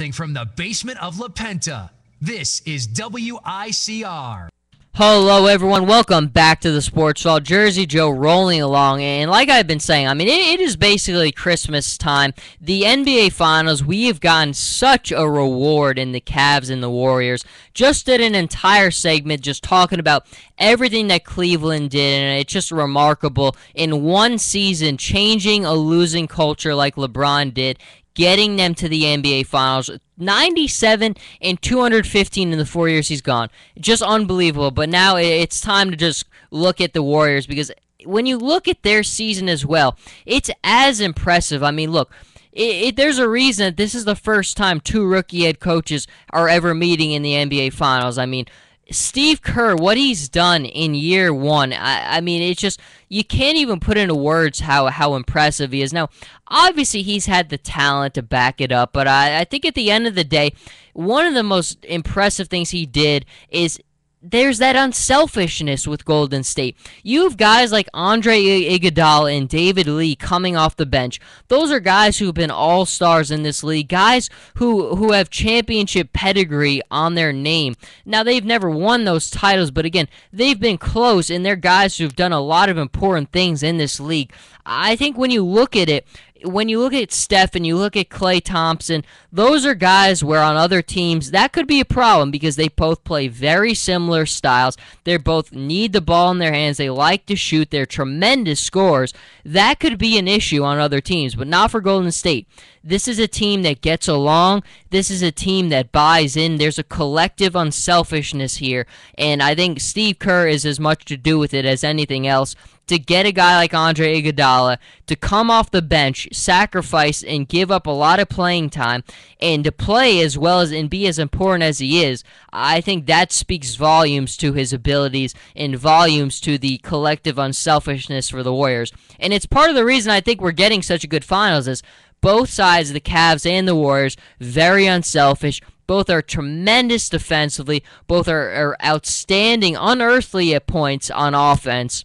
Broadcasting from the basement of La Penta, this is WICR. Hello, everyone. Welcome back to the Sports Vault. Jersey Joe rolling along. And like I've been saying, I mean, it is basically Christmas time. The NBA Finals, we have gotten such a reward in the Cavs and the Warriors. Just did an entire segment just talking about everything that Cleveland did, and it's just remarkable. In one season, changing a losing culture like LeBron did, getting them to the NBA Finals, 97 and 215 in the 4 years he's gone. Just unbelievable. But now it's time to just look at the Warriors, because when you look at their season as well, it's as impressive. I mean, look, there's a reason that this is the first time two rookie head coaches are ever meeting in the NBA Finals. I mean, Steve Kerr, what he's done in year one, I mean, it's just, you can't even put into words how impressive he is. Now, obviously, he's had the talent to back it up, but I think at the end of the day, one of the most impressive things he did is there's that unselfishness with Golden State. You have guys like Andre Iguodala and David Lee coming off the bench. Those are guys who have been all-stars in this league, guys who have championship pedigree on their name. Now, they've never won those titles, but again, they've been close, and they're guys who've done a lot of important things in this league. I think when you look at it, when you look at Steph and you look at Klay Thompson, those are guys where on other teams that could be a problem, because they both play very similar styles. They both need the ball in their hands. They like to shoot. They're tremendous scorers. That could be an issue on other teams, but not for Golden State. This is a team that gets along. This is a team that buys in. There's a collective unselfishness here, and I think Steve Kerr is as much to do with it as anything else. To get a guy like Andre Iguodala to come off the bench, sacrifice, and give up a lot of playing time, and to play as well as and be as important as he is, I think that speaks volumes to his abilities and volumes to the collective unselfishness for the Warriors. And it's part of the reason I think we're getting such a good finals is both sides, the Cavs and the Warriors, very unselfish. Both are tremendous defensively. Both are outstanding, unearthly at points on offense.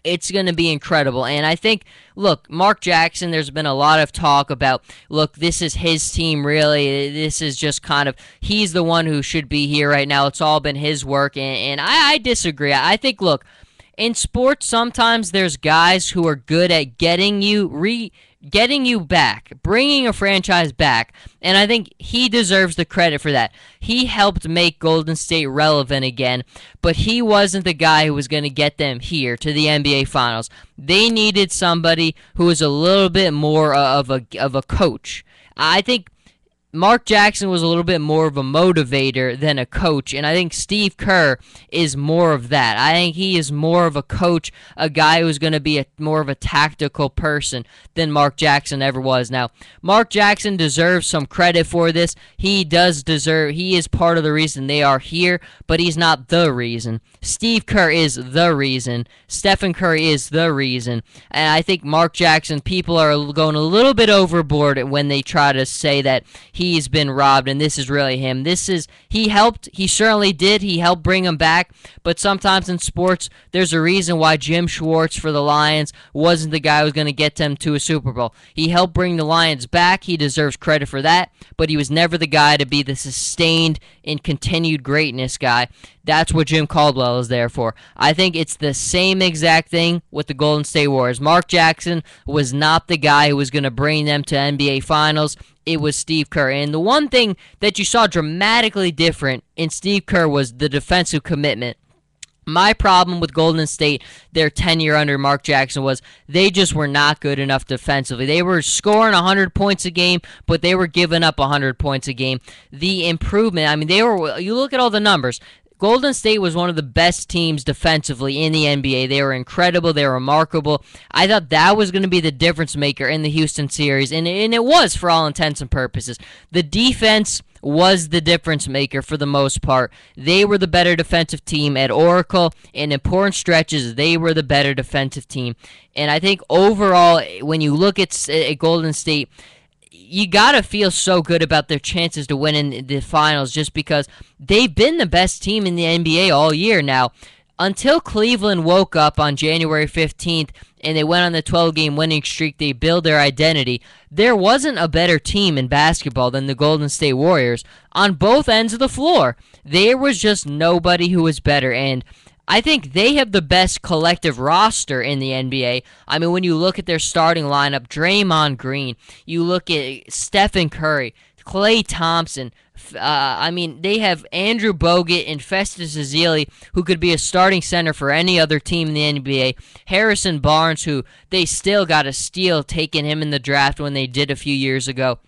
It's going to be incredible. And I think, look, Mark Jackson, there's been a lot of talk about, look, this is his team, really. This is just kind of, he's the one who should be here right now. It's all been his work. And I disagree. I think, look, in sports, sometimes there's guys who are good at getting you back, bringing a franchise back, and I think he deserves the credit for that. He helped make Golden State relevant again, but he wasn't the guy who was going to get them here to the NBA Finals. They needed somebody who was a little bit more of a coach. I think Mark Jackson was a little bit more of a motivator than a coach, and I think Steve Kerr is more of that. I think he is more of a coach, a guy who's going to be more of a tactical person than Mark Jackson ever was. Now, Mark Jackson deserves some credit for this. He is part of the reason they are here, but he's not the reason. Steve Kerr is the reason. Stephen Curry is the reason. And I think Mark Jackson, people are going a little bit overboard when they try to say that he's been robbed and this is really him. He helped. He certainly did. He helped bring him back. But sometimes in sports, there's a reason why Jim Schwartz for the Lions wasn't the guy who was going to get them to a Super Bowl. He helped bring the Lions back. He deserves credit for that. But he was never the guy to be the sustained and continued greatness guy. That's what Jim Caldwell is there for. I think it's the same exact thing with the Golden State Warriors. Mark Jackson was not the guy who was going to bring them to NBA Finals. It was Steve Kerr. And the one thing that you saw dramatically different in Steve Kerr was the defensive commitment. My problem with Golden State, their tenure under Mark Jackson, was they just were not good enough defensively. They were scoring 100 points a game, but they were giving up 100 points a game. The improvement, I mean, you look at all the numbers. Golden State was one of the best teams defensively in the NBA. They were incredible. They were remarkable. I thought that was going to be the difference maker in the Houston series, and it was for all intents and purposes. The defense was the difference maker for the most part. They were the better defensive team at Oracle. In important stretches, they were the better defensive team. And I think overall, when you look at Golden State, you got to feel so good about their chances to win in the finals just because they've been the best team in the NBA all year. Now, until Cleveland woke up on January 15th and they went on the 12-game winning streak, they build their identity, there wasn't a better team in basketball than the Golden State Warriors on both ends of the floor. There was just nobody who was better, and I think they have the best collective roster in the NBA. I mean, when you look at their starting lineup, Draymond Green, you look at Stephen Curry, Klay Thompson, I mean, they have Andrew Bogut and Festus Ezeli, who could be a starting center for any other team in the NBA. Harrison Barnes, who they still got a steal taking him in the draft when they did a few years ago.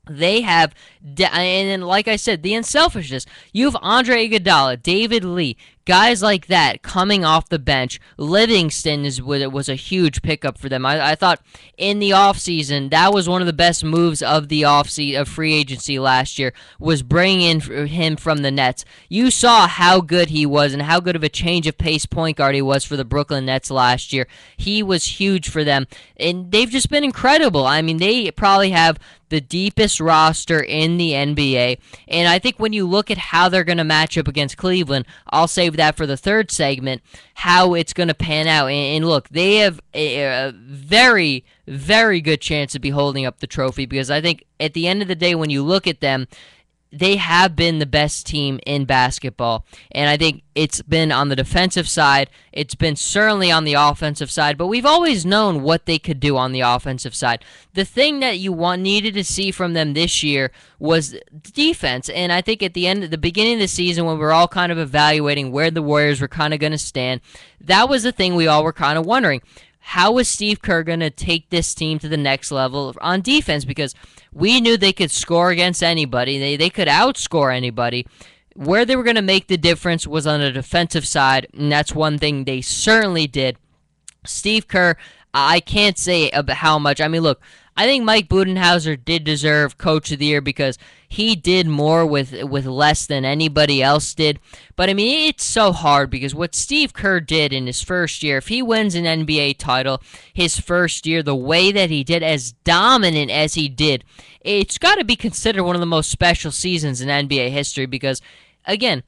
They have, and then like I said, the unselfishness. You have Andre Iguodala, David Lee, guys like that coming off the bench. Livingston was a huge pickup for them. I thought in the offseason, that was one of the best moves of the offseason of free agency last year, was bringing in him from the Nets. You saw how good he was and how good of a change of pace point guard he was for the Brooklyn Nets last year. He was huge for them, and they've just been incredible. I mean, they probably have the deepest roster in the NBA, and I think when you look at how they're going to match up against Cleveland, I'll save that for the third segment, how it's going to pan out. And look, they have a very, very good chance to be holding up the trophy, because I think at the end of the day, when you look at them, they have been the best team in basketball, and I think it's been on the defensive side. It's been certainly on the offensive side, but we've always known what they could do on the offensive side. The thing that you needed to see from them this year was defense, and I think at the beginning of the season, when we were all kind of evaluating where the Warriors were kind of going to stand, that was the thing we all were kind of wondering. How was Steve Kerr going to take this team to the next level on defense? Because we knew they could score against anybody. They could outscore anybody. Where they were going to make the difference was on the defensive side, and that's one thing they certainly did. Steve Kerr, I can't say about how much. I mean, look, I think Mike Budenholzer did deserve Coach of the Year because he did more with less than anybody else did. But, I mean, it's so hard because what Steve Kerr did in his first year, if he wins an NBA title his first year, the way that he did, as dominant as he did, it's got to be considered one of the most special seasons in NBA history because, again,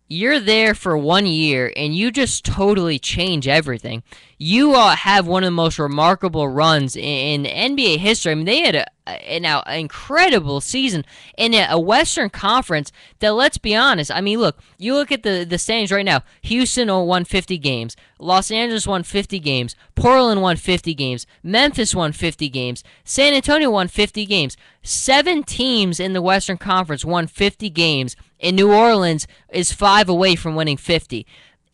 you're there for 1 year and you just totally change everything. You have one of the most remarkable runs in NBA history. I mean, they had an incredible season in a Western Conference that, let's be honest, I mean, look, you look at the standings right now. Houston won 50 games. Los Angeles won 50 games. Portland won 50 games. Memphis won 50 games. San Antonio won 50 games. 7 teams in the Western Conference won 50 games, and New Orleans is 5 away from winning 50.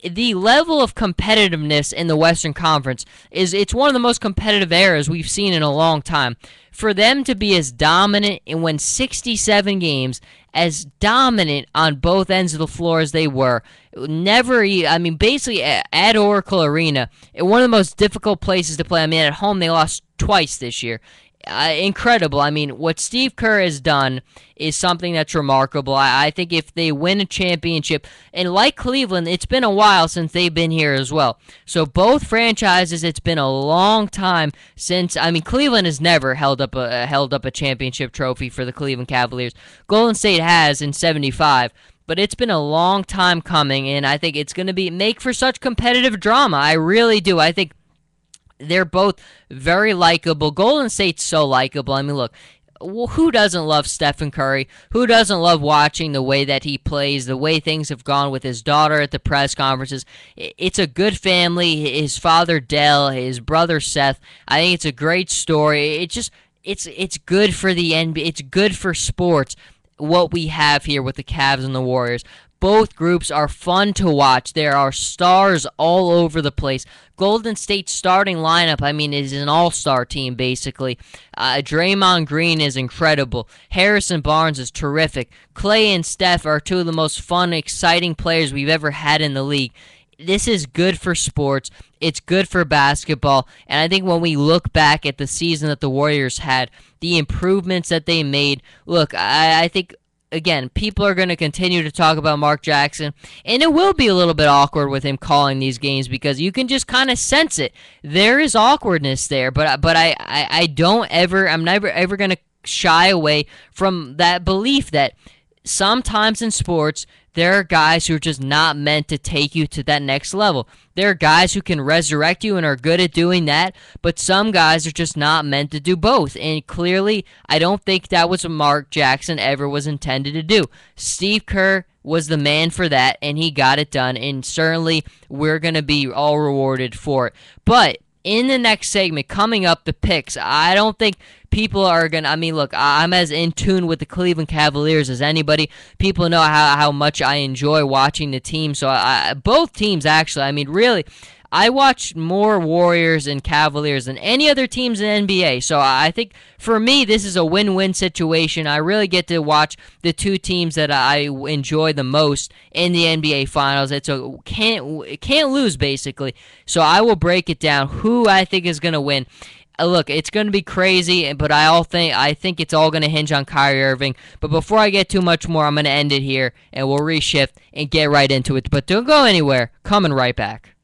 The level of competitiveness in the Western Conference it's one of the most competitive eras we've seen in a long time. For them to be as dominant and win 67 games, as dominant on both ends of the floor as they were, basically at Oracle Arena, one of the most difficult places to play. I mean, at home they lost twice this year. Incredible. I mean, what Steve Kerr has done is something that's remarkable. I think if they win a championship, and like Cleveland, it's been a while since they've been here as well. So both franchises, it's been a long time since. I mean, Cleveland has never held up a championship trophy for the Cleveland Cavaliers. Golden State has in '75. But it's been a long time coming, and I think it's going to make for such competitive drama. I really do. I think they're both very likable. Golden State's so likable. I mean, look, who doesn't love Stephen Curry? Who doesn't love watching the way that he plays, the way things have gone with his daughter at the press conferences? It's a good family. His father, Dell, his brother, Seth. I think it's a great story. It's good for the NBA. It's good for sports, what we have here with the Cavs and the Warriors. Both groups are fun to watch. There are stars all over the place. Golden State's starting lineup, I mean, is an all-star team, basically. Draymond Green is incredible. Harrison Barnes is terrific. Klay and Steph are two of the most fun, exciting players we've ever had in the league. This is good for sports. It's good for basketball. And I think when we look back at the season that the Warriors had, the improvements that they made, look, I think, again, people are going to continue to talk about Mark Jackson, and it will be a little bit awkward with him calling these games because you can just kind of sense it. There is awkwardness there, but I'm never ever going to shy away from that belief that sometimes in sports there are guys who are just not meant to take you to that next level. There are guys who can resurrect you and are good at doing that, but some guys are just not meant to do both. And clearly, I don't think that was what Mark Jackson ever was intended to do. Steve Kerr was the man for that, and he got it done, and certainly we're going to be all rewarded for it. But in the next segment, coming up, the picks, I don't think people are going to, I mean, look, I'm as in tune with the Cleveland Cavaliers as anybody. People know how much I enjoy watching the team. So both teams, actually, I mean, really, I watch more Warriors and Cavaliers than any other teams in NBA. So I think for me, this is a win-win situation. I really get to watch the two teams that I enjoy the most in the NBA Finals. It's a can't lose, basically. So I will break it down who I think is going to win. Look, it's going to be crazy, but I think it's all going to hinge on Kyrie Irving. But before I get too much more, I'm going to end it here, and we'll reshift and get right into it. But don't go anywhere. Coming right back.